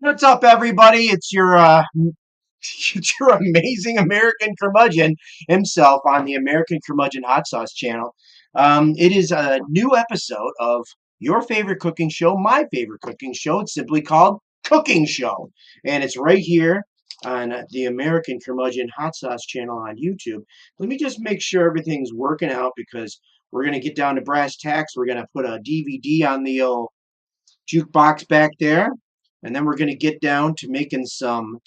What's up, everybody? It's your it's your amazing American Curmudgeon himself on the American Curmudgeon Hot Sauce channel. It is a new episode of your favorite cooking show, my favorite cooking show. It's simply called Cooking Show, and it's right here on the American Curmudgeon Hot Sauce channel on YouTube. Let me just make sure everything's working out because we're gonna get down to brass tacks. We're gonna put a DVD on the old jukebox back there. And then we're going to get down to making some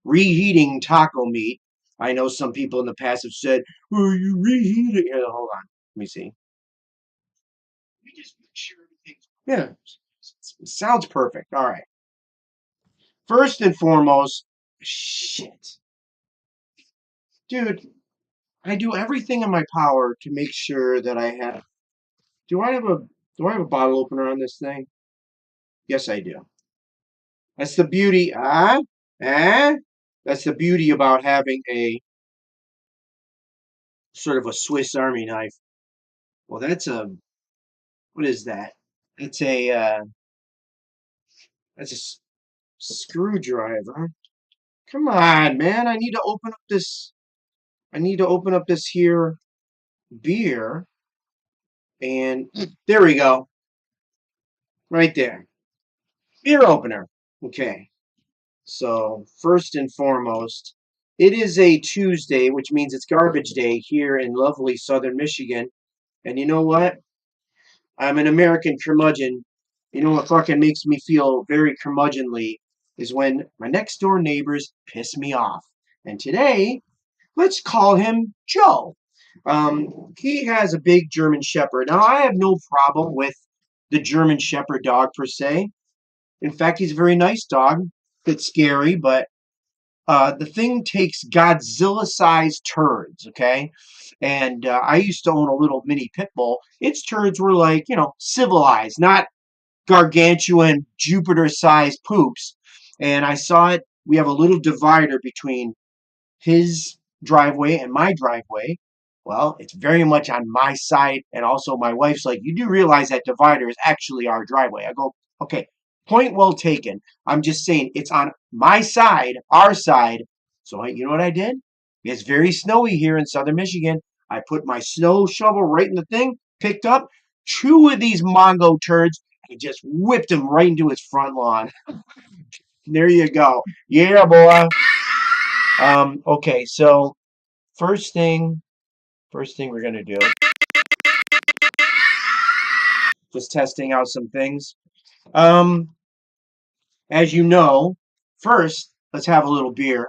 reheating taco meat. I know some people in the past have said, "Oh, you reheat it." Here, hold on. Let me see. Let me just make sure everything's. Yeah, sounds perfect. All right. First and foremost, shit. Dude, I do everything in my power to make sure that I have. Do I have a do I have a bottle opener on this thing? Yes, I do. That's the beauty. That's the beauty about having a sort of a Swiss Army knife. Well, what is that? It's a, that's a screwdriver. Come on, man. I need to open up this here beer. And there we go. Right there. Beer opener. Okay. So, first and foremost, it is a Tuesday, which means it's garbage day here in lovely southern Michigan. And you know what? I'm an American curmudgeon. You know what fucking makes me feel very curmudgeonly is when my next door neighbors piss me off. And today, let's call him Joe. He has a big German Shepherd. Now, I have no problem with the German Shepherd dog per se. In fact, he's a very nice dog. Bit scary, but the thing takes Godzilla-sized turds, okay? And I used to own a little mini pit bull. Its turds were like, civilized, not gargantuan Jupiter-sized poops. And I saw it. We have a little divider between his driveway and my driveway. Well, it's very much on my side. And also my wife's like, you do realize that divider is actually our driveway. I go, okay, point well taken. I'm just saying it's on my side, our side. So you know what I did? It's very snowy here in southern Michigan. I put my snow shovel right in the thing, picked up two of these Mongo turds, and just whipped them right into his front lawn. There you go. Yeah, boy. Okay, so first thing, first thing we're gonna do, just testing out some things. Um, as you know, first let's have a little beer.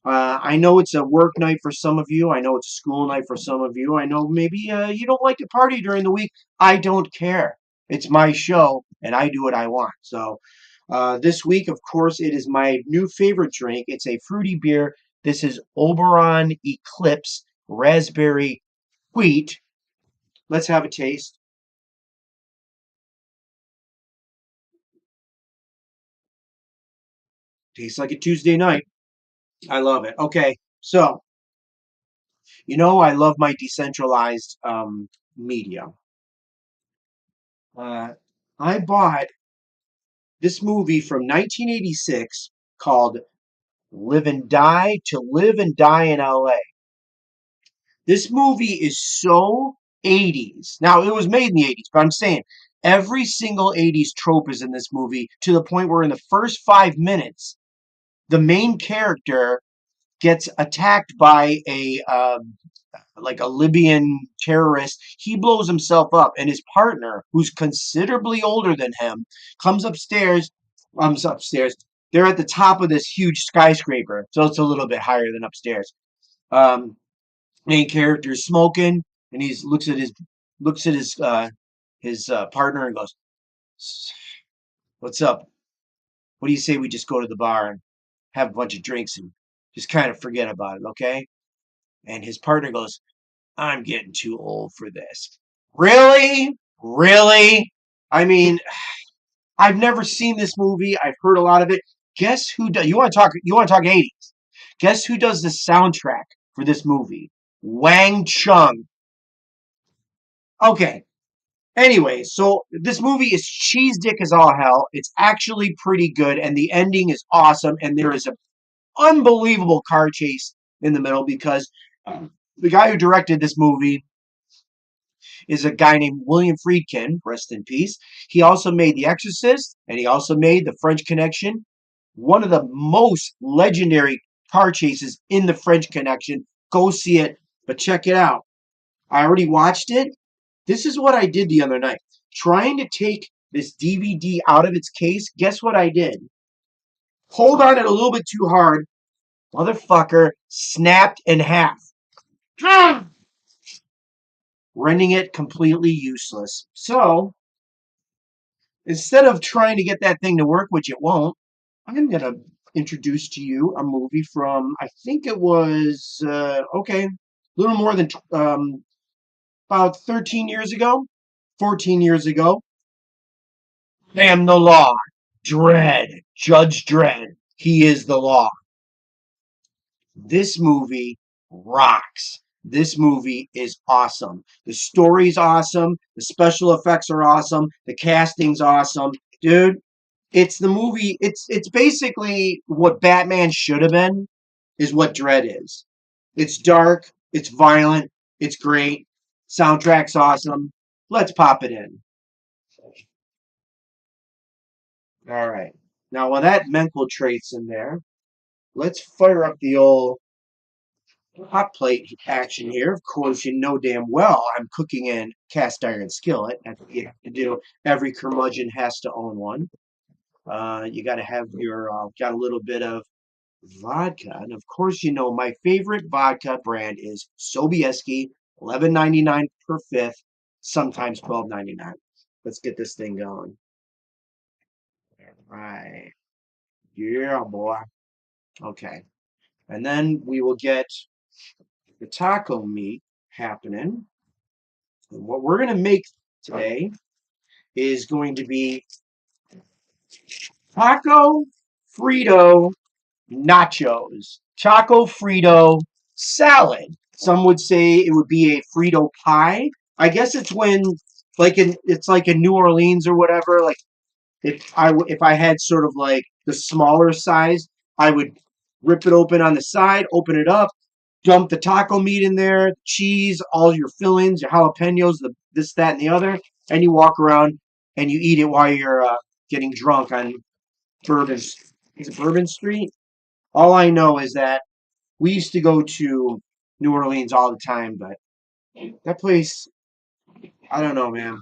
I know it's a work night for some of you. I know it's a school night for some of you. I know maybe you don't like to party during the week. I don't care. It's my show, and I do what I want. So this week, of course, it is my new favorite drink. It's a fruity beer. This is Oberon Eclipse Raspberry Wheat. Let's have a taste. Tastes like a Tuesday night. I love it. Okay, so I love my decentralized media. Uh, I bought this movie from 1986 called Live and Die to Live and Die in LA. This movie is so 80s. Now, it was made in the 80s, but I'm saying every single 80s trope is in this movie to the point where in the first 5 minutes, the main character gets attacked by a like a Libyan terrorist. He blows himself up, and his partner, who's considerably older than him, comes upstairs. They're at the top of this huge skyscraper, so it's a little bit higher than upstairs. Um, Main character is smoking, and he looks at his partner and goes, "What's up? What do you say we just go to the bar and have a bunch of drinks and just kind of forget about it, okay?" And his partner goes, "I'm getting too old for this." Really? Really? I mean, I've never seen this movie. I've heard a lot of it. Guess who does you want to talk 80s. Guess who does the soundtrack for this movie? Wang Chung. Okay. Anyway, so this movie is cheese dick as all hell. It's actually pretty good, and the ending is awesome. And there is an unbelievable car chase in the middle because the guy who directed this movie is a guy named William Friedkin, rest in peace. He also made The Exorcist, and he also made The French Connection, one of the most legendary car chases in The French Connection. Go see it, but check it out. I already watched it. This is what I did the other night. Trying to take this DVD out of its case, guess what I did? Hold on it a little bit too hard. Motherfucker snapped in half. Rendering it completely useless. So, instead of trying to get that thing to work, which it won't, I'm going to introduce to you a movie from, I think it was, a little more than about 13 years ago, 14 years ago. Damn the law. Dredd. Judge Dredd. He is the law. This movie rocks. This movie is awesome. The story's awesome. The special effects are awesome. The casting's awesome. Dude, it's the movie. It's basically what Batman should have been, is what Dredd is. It's dark. It's violent. It's great. Soundtrack's awesome. Let's pop it in. All right. Now, while that mental trait's in there, let's fire up the old hot plate action here. Of course, you know damn well I'm cooking in cast iron skillet. That's what you have to do. Every curmudgeon has to own one. You got to have your got a little bit of vodka, and of course, you know my favorite vodka brand is Sobieski, 11.99 per fifth, sometimes 12.99. Let's get this thing going. All right, yeah, boy. Okay, and then we will get the taco meat happening. And what we're going to make today is going to be taco Frito nachos. Taco Frito salad. Some would say it would be a Frito pie. I guess it's when, it's like in New Orleans or whatever. Like if I had sort of like the smaller size, I would rip it open on the side, open it up, dump the taco meat in there, cheese, all your fillings, your jalapenos, the this, that, and the other, and you walk around and you eat it while you're getting drunk on Bourbon. Is it Bourbon Street? All I know is that we used to go to New Orleans all the time, but that place, I don't know, man.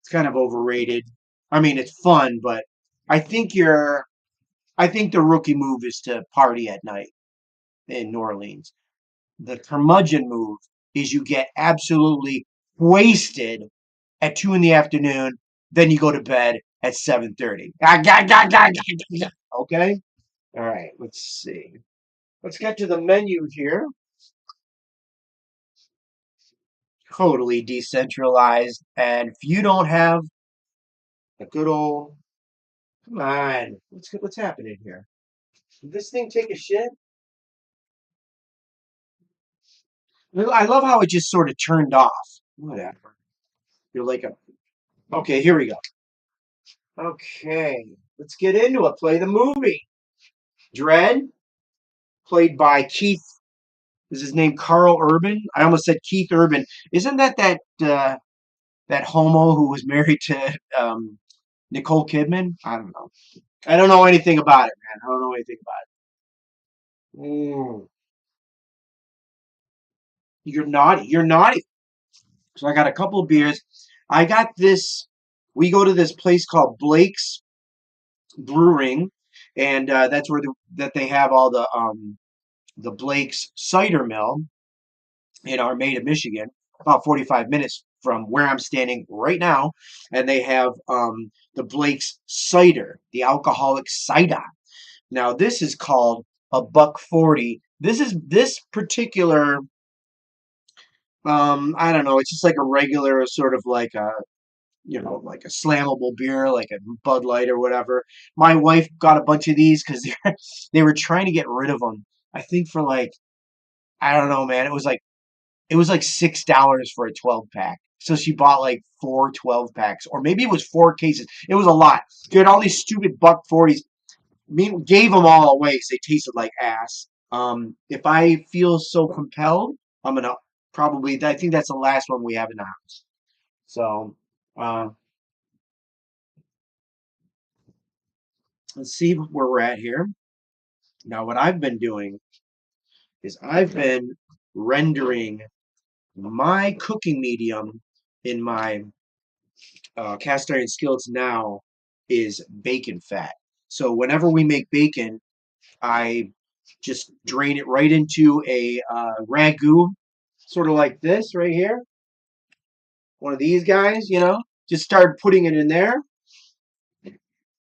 It's kind of overrated. I mean, it's fun, but I think you're. I think the rookie move is to party at night in New Orleans. The curmudgeon move is you get absolutely wasted at 2 in the afternoon, then you go to bed at 7:30. Okay? All right, let's see. Let's get to the menu here. Totally decentralized. And if you don't have a good old, come on, what's happening here? Did this thing take a shit? I love how it just sort of turned off. Whatever. You're like a. Okay, here we go. Okay, let's get into it. Play the movie. Dredd, played by Keith. Is his name Carl Urban? I almost said Keith Urban. Isn't that homo who was married to Nicole Kidman? I don't know. I don't know anything about it, man. I don't know anything about it. You're naughty. You're naughty. So I got a couple of beers. I got this. We go to this place called Blake's Brewing, and that's where that they have all the Blake's cider mill in Armada, Michigan, about 45 minutes from where I'm standing right now, and they have the Blake's cider, the alcoholic cider. Now this is called a $1.40. This particular I don't know. It's just like a regular sort of like a like a slammable beer, like a Bud Light or whatever. My wife got a bunch of these because they were trying to get rid of them. I think for like I don't know, man. It was like $6 for a 12 pack. So she bought like 4 12 packs, or maybe it was 4 cases. It was a lot. She had all these stupid buck 40s. Gave them all away because they tasted like ass. If I feel so compelled, I'm gonna probably. I think that's the last one we have in the house. So uh, let's see where we're at here. Now, what I've been doing is I've been rendering my cooking medium in my cast iron skillets now is bacon fat. So whenever we make bacon, I just drain it right into a ragu, sort of like this right here. One of these guys, just start putting it in there,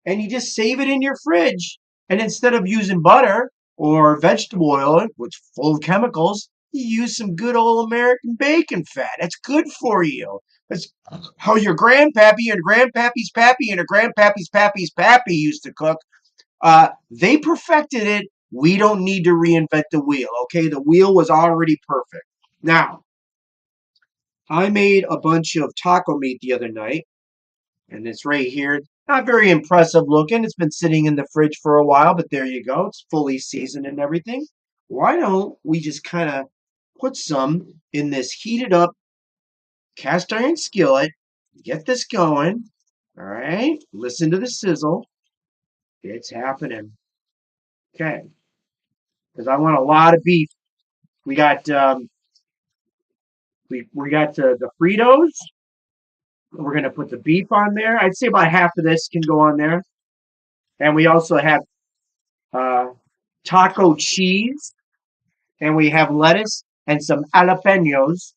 and you just save it in your fridge. And instead of using butter or vegetable oil, which is full of chemicals, you use some good old American bacon fat. That's good for you. That's how your grandpappy and grandpappy's pappy and a grandpappy's pappy's pappy used to cook. They perfected it. We don't need to reinvent the wheel. Okay, the wheel was already perfect. Now, I made a bunch of taco meat the other night, and it's right here. Not very impressive looking. It's been sitting in the fridge for a while, but there you go. It's fully seasoned and everything. Why don't we just kind of put some in this heated up cast iron skillet? Get this going. All right. Listen to the sizzle. It's happening. Okay. Because I want a lot of beef. We got we got the Fritos. We're gonna put the beef on there. I'd say about half of this can go on there. And we also have uh, taco cheese, and we have lettuce and some jalapenos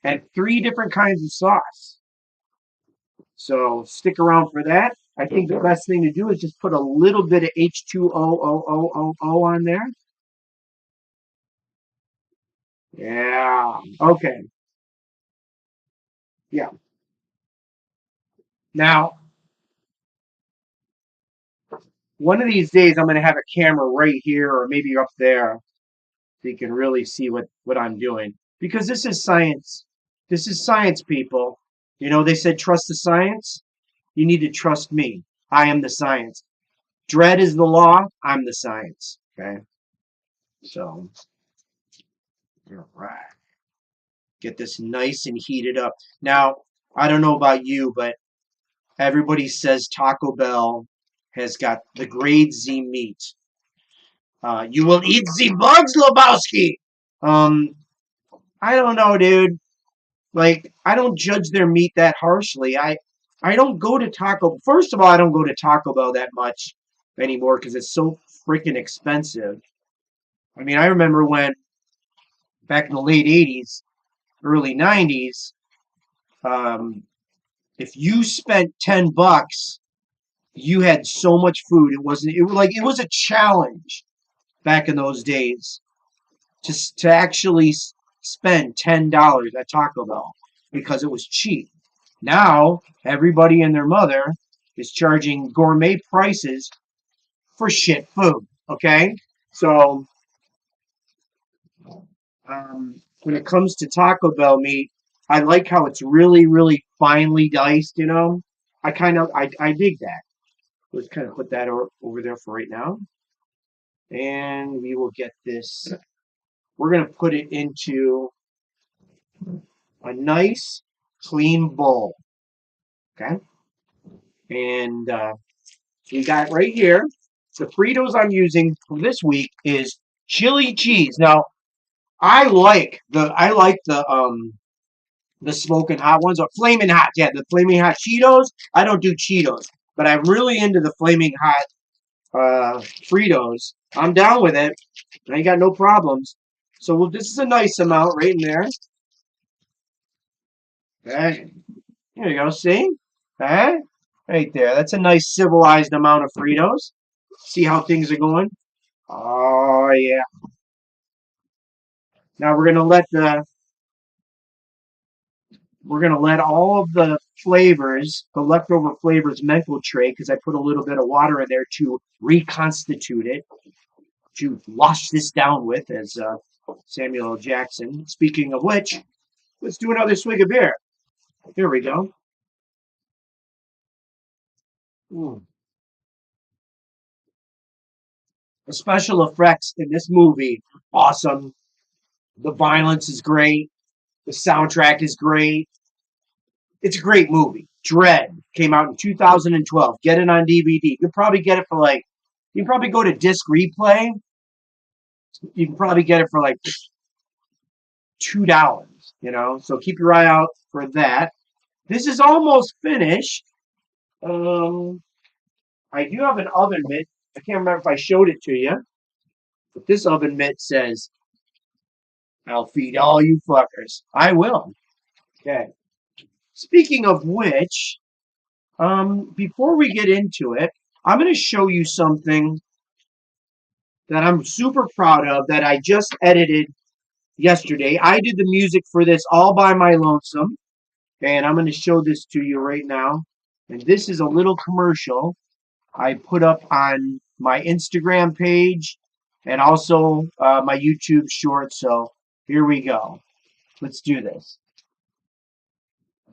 and 3 different kinds of sauce. So stick around for that. I think the best thing to do is just put a little bit of H2O on there. Yeah. Okay. Yeah. Now, one of these days, I'm going to have a camera right here or maybe up there so you can really see what I'm doing. Because this is science. This is science, people. They said trust the science. You need to trust me. I am the science. Dread is the law. I'm the science. Okay. So, all right. Get this nice and heated up. Now, I don't know about you, but everybody says Taco Bell has got the grade Z meat. You will eat the bugs, Lebowski. Um, I don't know, dude. Like, I don't judge their meat that harshly. I don't go to Taco. First of all, I don't go to Taco Bell that much anymore because it's so freaking expensive. I mean, I remember when back in the late '80s, early '90s, um, if you spent $10, you had so much food. It wasn't. It was like it was a challenge back in those days to actually spend $10 at Taco Bell because it was cheap. Now everybody and their mother is charging gourmet prices for shit food. Okay, so when it comes to Taco Bell meat, I like how it's really, really finely diced. I dig that. Let's kind of put that over there for right now, and we will get this. We're gonna put it into a nice, clean bowl. Okay, and we got right here. The Fritos I'm using for this week is chili cheese. Now, I like the smoking hot ones or flaming hot. Yeah, the flaming hot Cheetos. I don't do Cheetos, but I'm really into the flaming hot Fritos. I'm down with it. I ain't got no problems. So this is a nice amount right in there. Okay. There you go. See? Okay. Right there. That's a nice civilized amount of Fritos. See how things are going? Oh yeah. Now we're gonna let all of the flavors, the leftover flavors, infiltrate because I put a little bit of water in there to reconstitute it, to wash this down with, as Samuel L. Jackson. Speaking of which, let's do another swig of beer. Here we go. The special effects in this movie, awesome. The violence is great. The soundtrack is great. It's a great movie. Dread came out in 2012. Get it on DVD. You can probably get it for like, you can probably go to Disc Replay. You can probably get it for like $2, So keep your eye out for that. This is almost finished. Um, I do have an oven mitt. I can't remember if I showed it to you, but this oven mitt says, "I'll feed all you fuckers." I will. Okay. Speaking of which, before we get into it, I'm going to show you something that I'm super proud of that I just edited yesterday. I did the music for this all by my lonesome, and I'm going to show this to you right now. And this is a little commercial I put up on my Instagram page and also my YouTube short. So here we go. Let's do this.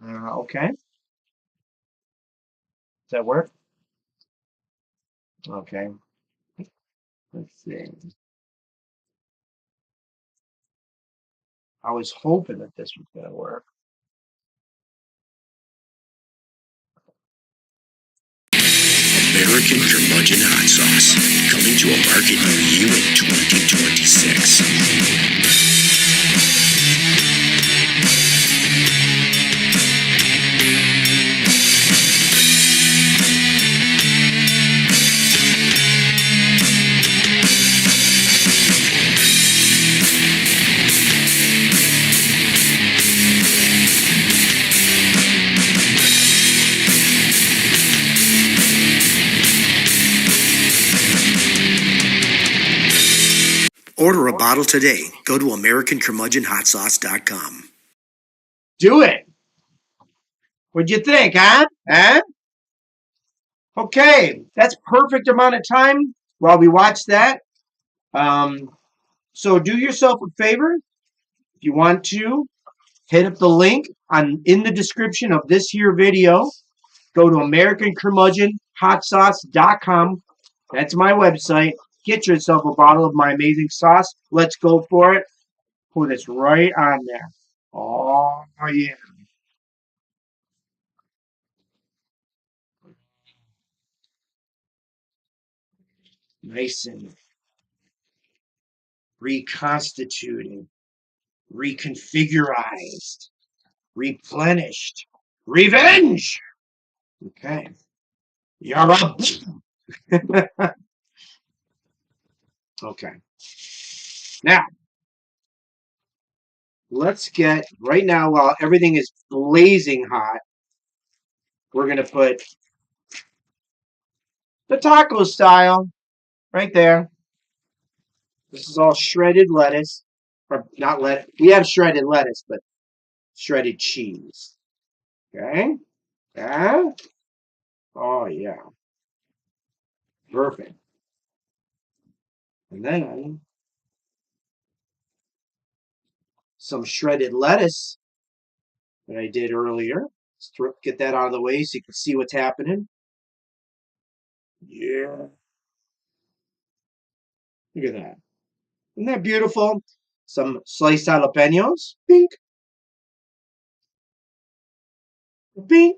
Okay. Does that work? Okay. Let's see. I was hoping that this was going to work. American Curmudgeon hot sauce, coming to a market near you in 2026. Order a bottle today. Go to AmericanCurmudgeonHotSauce.com. Do it. What'd you think, huh? Huh? Okay, that's perfect amount of time while we watch that. So do yourself a favor. If you want to, hit up the link in the description of this here video. Go to AmericanCurmudgeonHotSauce.com. That's my website. Get yourself a bottle of my amazing sauce. Let's go for it. Put this right on there. Oh, yeah. Nice and reconstituted, reconfigurized, replenished, revenge. Okay. You're up. Okay. Now, let's get, right now, while everything is blazing hot, we're going to put the taco style right there. This is all shredded lettuce. Or not lettuce. We have shredded lettuce, but shredded cheese. Okay? Yeah? Oh, yeah. Perfect. And then some shredded lettuce that I did earlier. Let's get that out of the way so you can see what's happening. Yeah. Look at that. Isn't that beautiful? Some sliced jalapenos. Pink. Pink.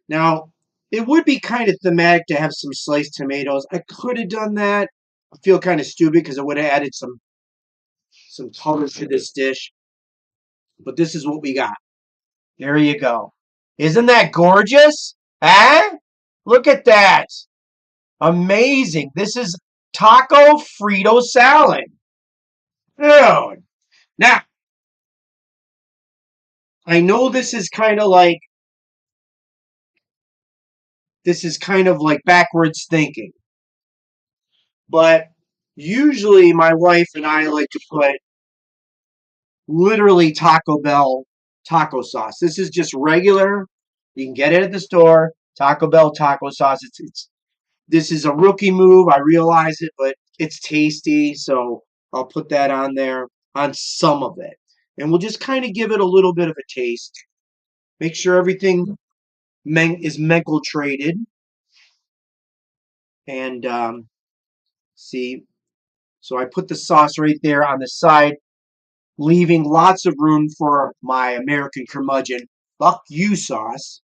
Now, it would be kind of thematic to have some sliced tomatoes. I could have done that. I feel kind of stupid because I would have added some color to this dish. But this is what we got. There you go. Isn't that gorgeous? Huh? Look at that. Amazing. This is taco Frito salad. Dude. Now, I know this is kind of like backwards thinking. But usually my wife and I like to put literally Taco Bell taco sauce. This is just regular. You can get it at the store. Taco Bell taco sauce. This is a rookie move. I realize it, but it's tasty, so I'll put that on there on some of it. And we'll just kind of give it a little bit of a taste. Make sure everything is mencultrated. And see, so I put the sauce right there on the side, leaving lots of room for my American Curmudgeon. Fuck you sauce.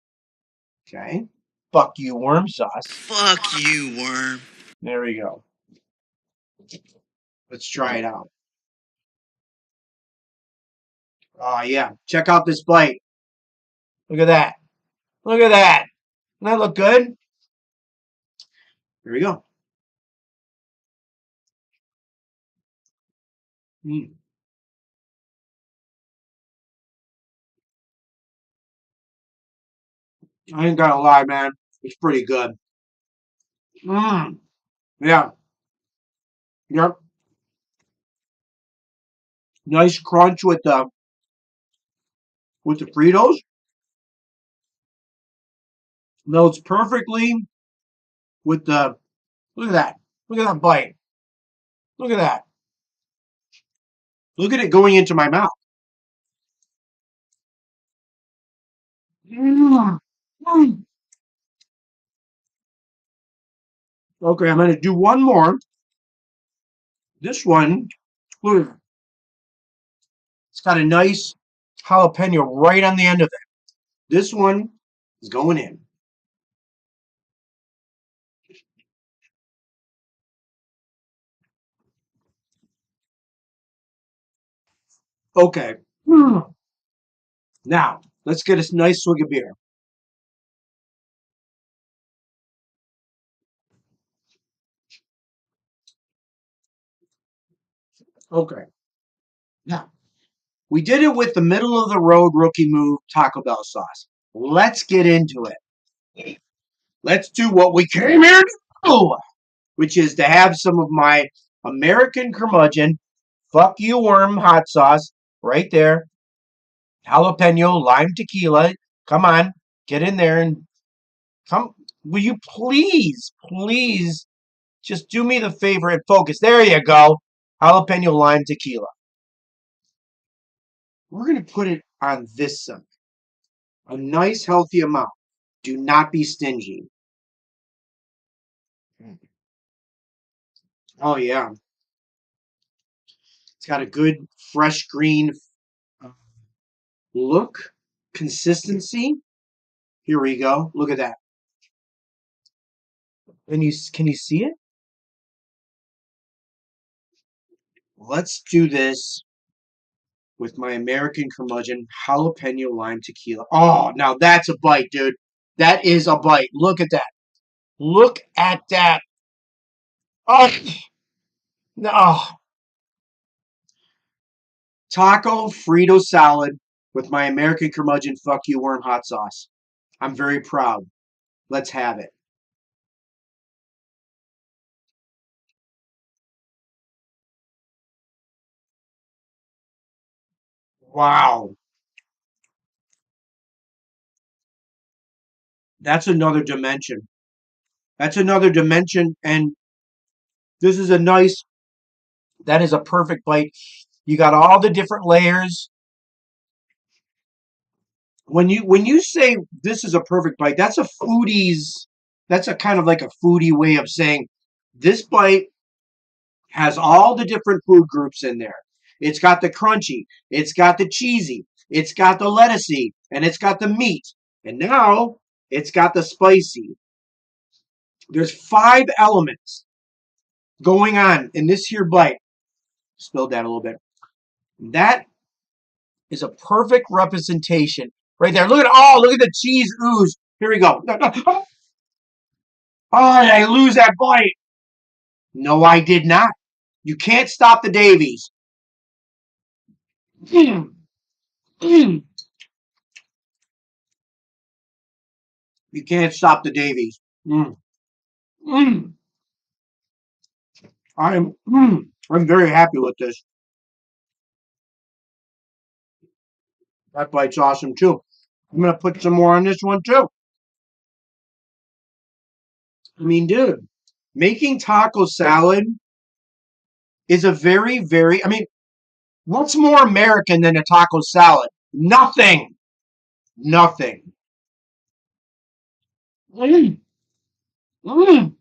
Okay. Fuck you worm sauce. Fuck you, worm. There we go. Let's try it out. Oh, yeah. Check out this bite. Look at that. Look at that. Doesn't that look good? Here we go. Mm. I ain't gonna lie, man. It's pretty good. Mm. Yeah. Yep. Nice crunch with the Fritos. Melts perfectly with the. Look at that. Look at that bite. Look at that. Look at it going into my mouth. Mm. Mm. Okay, I'm gonna do one more. This one, look, it's got a nice jalapeno right on the end of it. This one is going in. Okay. Mm. Now, let's get a nice swig of beer. Okay. Now, we did it with the middle of the road rookie move Taco Bell sauce. Let's get into it. Let's do what we came here to do, which is to have some of my American Curmudgeon, fuck you worm hot sauce right there. Jalapeno, lime tequila. Come on, get in there and come. Will you please just do me the favor and focus? There you go. Jalapeno, lime tequila. We're going to put it on this side. A nice healthy amount. Do not be stingy. Oh, yeah. It's got a good fresh green look, consistency. Here we go. Look at that. And can you see it? Let's do this with my American Curmudgeon jalapeno lime tequila. Oh, now that's a bite, dude. That is a bite. Look at that. Look at that. Oh, no. Taco Frito salad with my American Curmudgeon fuck you worm hot sauce. I'm very proud. Let's have it. Wow. That's another dimension. That's another dimension. And this is a nice, that is a perfect bite. You got all the different layers. When you say this is a perfect bite, that's a kind of like a foodie way of saying this bite has all the different food groups in there. It's got the crunchy, it's got the cheesy, it's got the lettucey, and it's got the meat. And now it's got the spicy. There's 5 elements going on in this here bite. Spilled that a little bit. That is a perfect representation right there. Look at the cheese ooze. Here we go. Oh, did I lose that bite? No, I did not. You can't stop the Davies. Mm, mm. You can't stop the Davies. Mm, mm. I'm very happy with this. That bite's awesome too. I'm gonna put some more on this one too. I mean, dude, making taco salad is a I mean, what's more American than a taco salad? Nothing. Nothing. Mm, mm.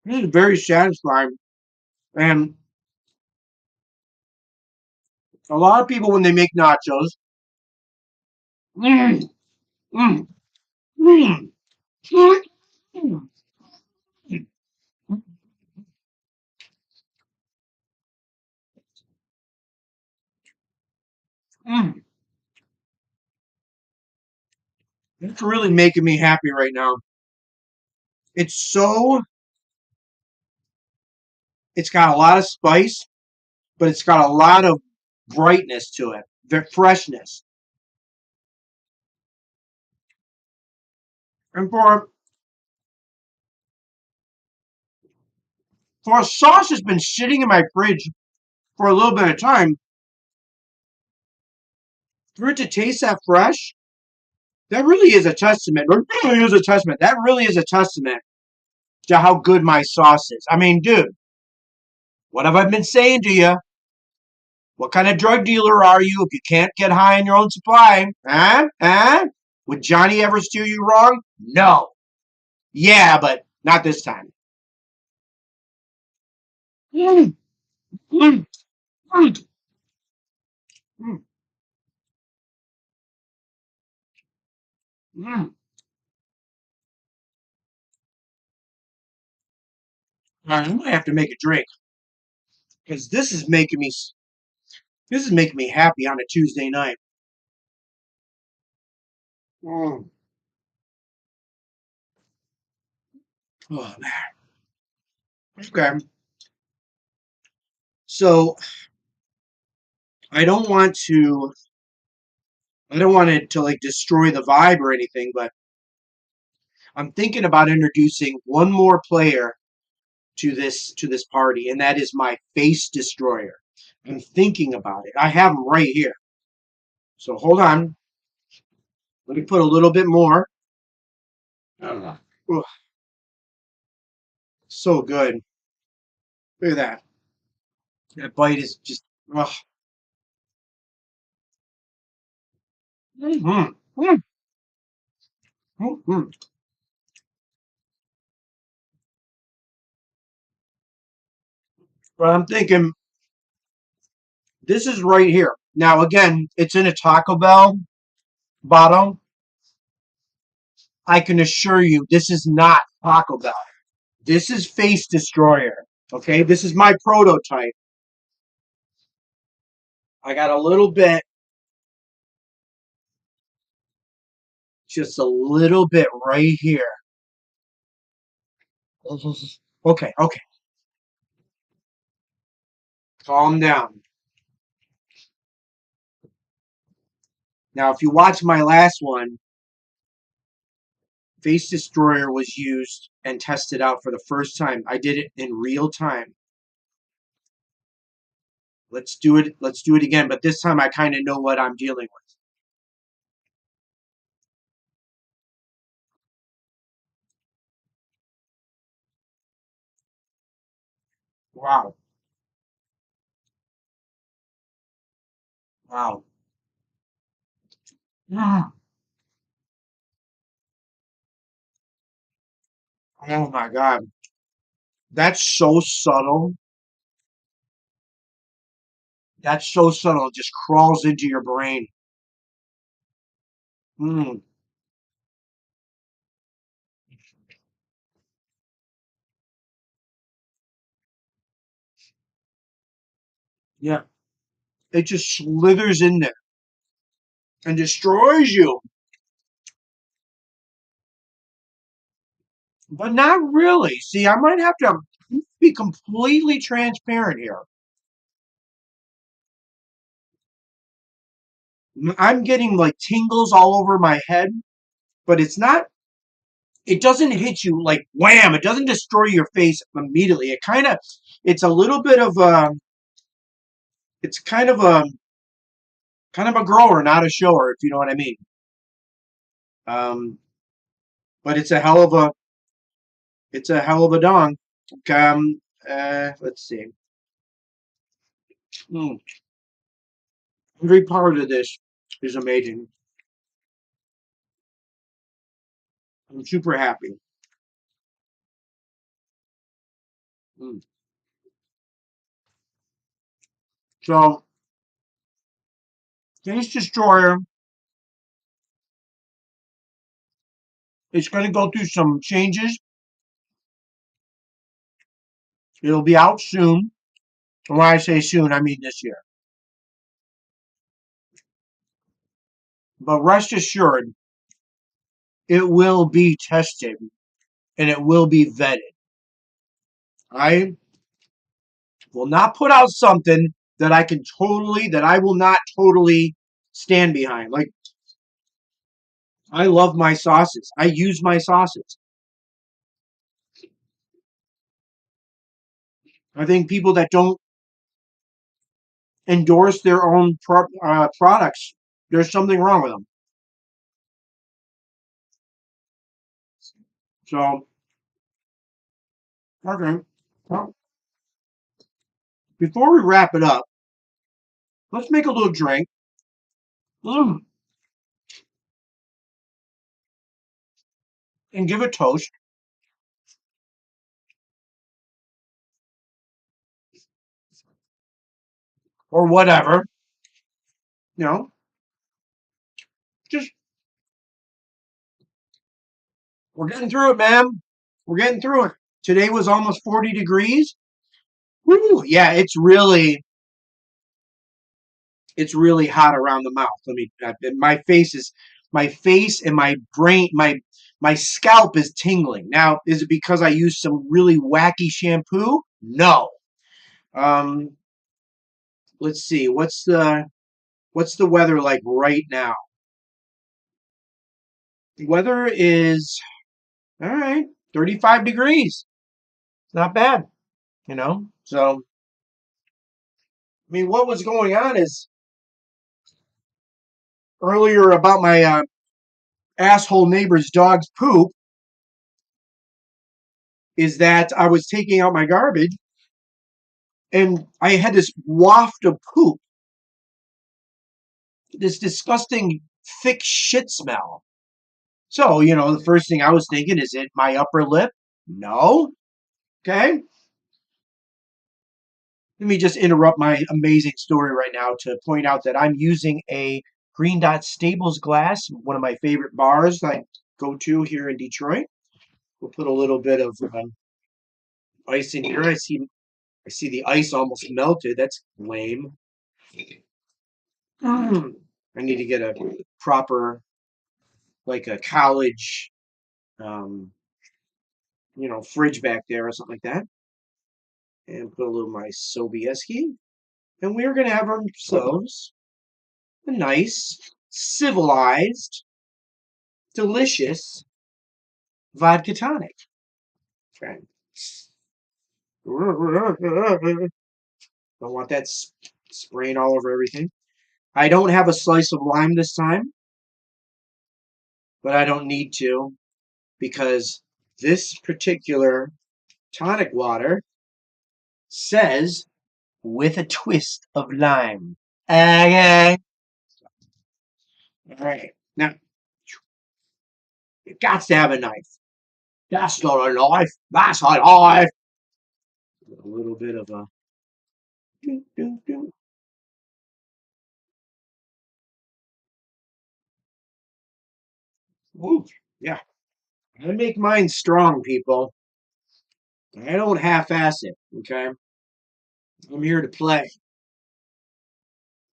This is very satisfying. And a lot of people, when they make nachos, mm, mm, mm, mm, mm, mm. It's really making me happy right now. It's so, it's got a lot of spice, but it's got a lot of brightness to it, the freshness. And for a sauce that's been sitting in my fridge for a little bit of time, for it to taste that fresh, that really is a testament. It really is a testament. That really is a testament to how good my sauce is. I mean, dude, what have I been saying to you? What kind of drug dealer are you if you can't get high on your own supply? Huh? Huh? Would Johnny ever steer you wrong? No. Yeah, but not this time. Mm, mm, mm, mm, mm. All right, I might have to make a drink because this is making me happy on a Tuesday night. Mm. Oh man. Okay. So I don't want to I don't want it to like destroy the vibe or anything, but I'm thinking about introducing one more player to this party, and that is my face destroyer. I'm thinking about it. I have him right here. So hold on. Let me put a little bit more. Ugh, so good. Look at that. That bite is just. Ugh. Mm-hmm. Mm-hmm. But I'm thinking this is right here. Now again, it's in a Taco Bell bottle. I can assure you, this is not Taco Bell. This is Face Destroyer. Okay, this is my prototype. I got a little bit, just a little bit right here. Okay, okay, calm down. Now, if you watch my last one, Face Destroyer was used and tested out for the first time. I did it in real time. Let's do it. Let's do it again. But this time, I kind of know what I'm dealing with. Wow, wow. Mm. Oh my God, that's so subtle. That's so subtle. It just crawls into your brain. Mm. Yeah, it just slithers in there and destroys you. But not really. See, I might have to be completely transparent here. I'm getting like tingles all over my head, but it's not, it doesn't hit you like wham. It doesn't destroy your face immediately. It's a little bit of a, it's kind of a grower, not a shower, if you know what I mean. Um, but it's a hell of a dong. Let's see. Hmm. Every part of this is amazing. I'm super happy. Mm. So, Taste Destroyer is going to go through some changes. It'll be out soon. And when I say soon, I mean this year. But rest assured, it will be tested and it will be vetted. I will not put out something that I will not totally stand behind. Like, I love my sauces. I use my sauces. I think people that don't endorse their own products, there's something wrong with them. So, okay. Well, before we wrap it up, let's make a little drink. Mm, and give a toast or whatever. You know, just we're getting through it, man. We're getting through it. Today was almost 40 degrees. Woo! Yeah, it's really hot around the mouth. My face and my brain, my scalp is tingling. Now, is it because I used some really wacky shampoo? No. Um, let's see. What's the weather like right now? The weather is all right, 35 degrees. It's not bad, you know. So, I mean, what was going on is earlier about my asshole neighbor's dog's poop is that I was taking out my garbage and I had this waft of poop, this disgusting thick shit smell. So, the first thing I was thinking, is it my upper lip? No. Okay. Let me just interrupt my amazing story right now to point out that I'm using a Green Dot Stables glass, one of my favorite bars that I go to here in Detroit. We'll put a little bit of ice in here. I see the ice almost melted. That's lame. I need to get a proper, like a college, um, fridge back there or something like that, and put a little of my Sobieski. And we're gonna have ourselves a nice, civilized, delicious vodka tonic. Okay. Don't want that spraying all over everything. I don't have a slice of lime this time, but I don't need to because this particular tonic water says with a twist of lime. Okay. All right. Now, you got to have a knife. That's not a knife. That's a knife. A little bit of a. Doo, doo, doo. Ooh, yeah. I make mine strong, people. I don't half-ass it. Okay. I'm here to play.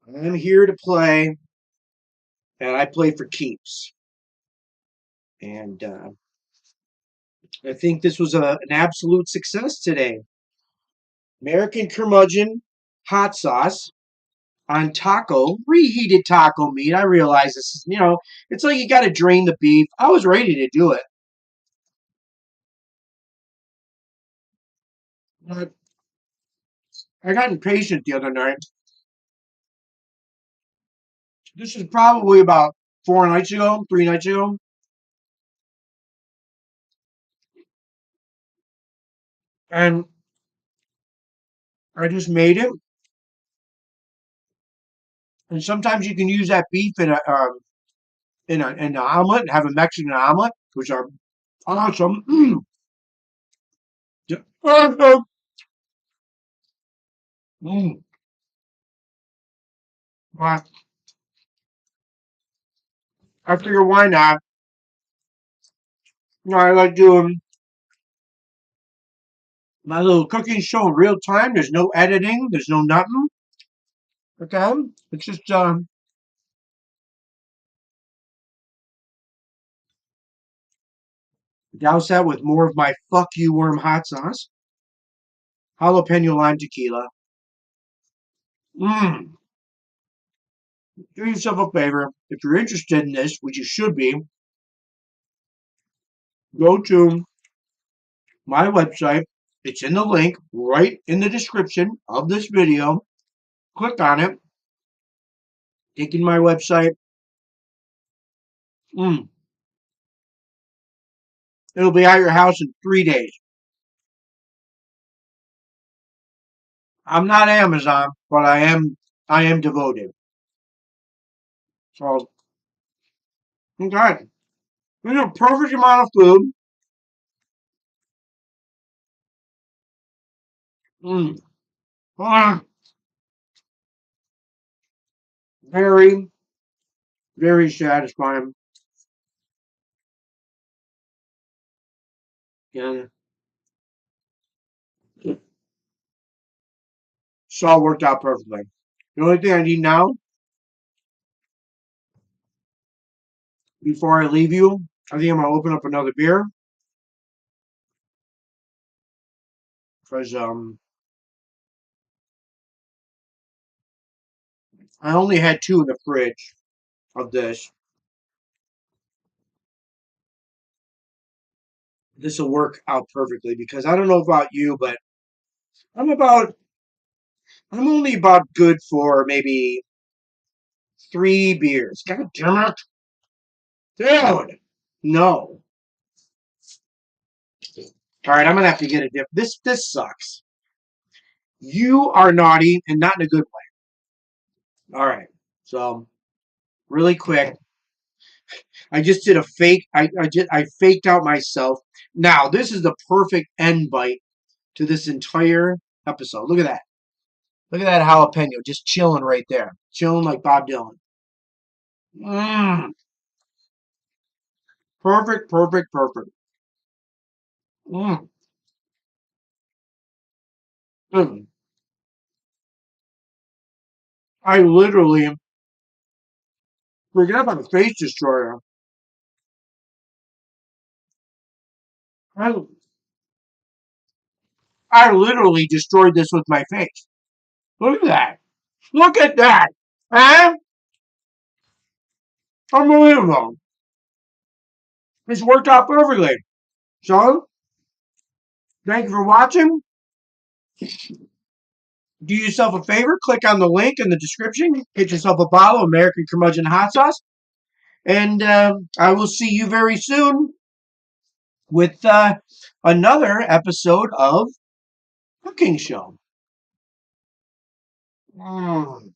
I'm here to play, and I play for keeps. And I think this was an absolute success today. American Curmudgeon hot sauce on reheated taco meat. I realize this is, it's like you got to drain the beef. I was ready to do it. But I got impatient the other night. This is probably about 4 nights ago, 3 nights ago. And I just made it. And sometimes you can use that beef in an omelet and have a Mexican omelet, which are awesome. Awesome. Mm. But I figure why not? I like doing my little cooking show in real time. There's no editing. There's no nothing. Okay, it's just douse that with more of my fuck you worm hot sauce, jalapeno lime tequila. Mmm. Do yourself a favor. If you're interested in this, which you should be, go to my website. It's in the link right in the description of this video. Click on it. Taking my website. Mm. It'll be at your house in 3 days. I'm not Amazon, but I am devoted. So okay. There's a perfect amount of food. Mm. Ah, very, very satisfying. And it's all worked out perfectly. The only thing I need now, before I leave you, I think I'm gonna open up another beer. Because I only had two in the fridge of this. This will work out perfectly because I don't know about you, but I'm about I'm only about good for maybe 3 beers. God damn it. Dude. No. Alright, I'm gonna have to get a dip. This sucks. You are naughty and not in a good way. Alright. So really quick. I just did a fake I faked out myself. Now this is the perfect end bite to this entire episode. Look at that. Look at that jalapeno just chilling right there. Chilling like Bob Dylan. Mmm. Perfect, perfect, perfect. Mm. Mm. I literally forget about the face destroyer. I, I literally destroyed this with my face. Look at that. Look at that. Huh? Unbelievable. It's worked out perfectly. So, thank you for watching. Do yourself a favor. Click on the link in the description. Get yourself a bottle of American Curmudgeon hot sauce. And I will see you very soon with another episode of Cooking Show. Mm.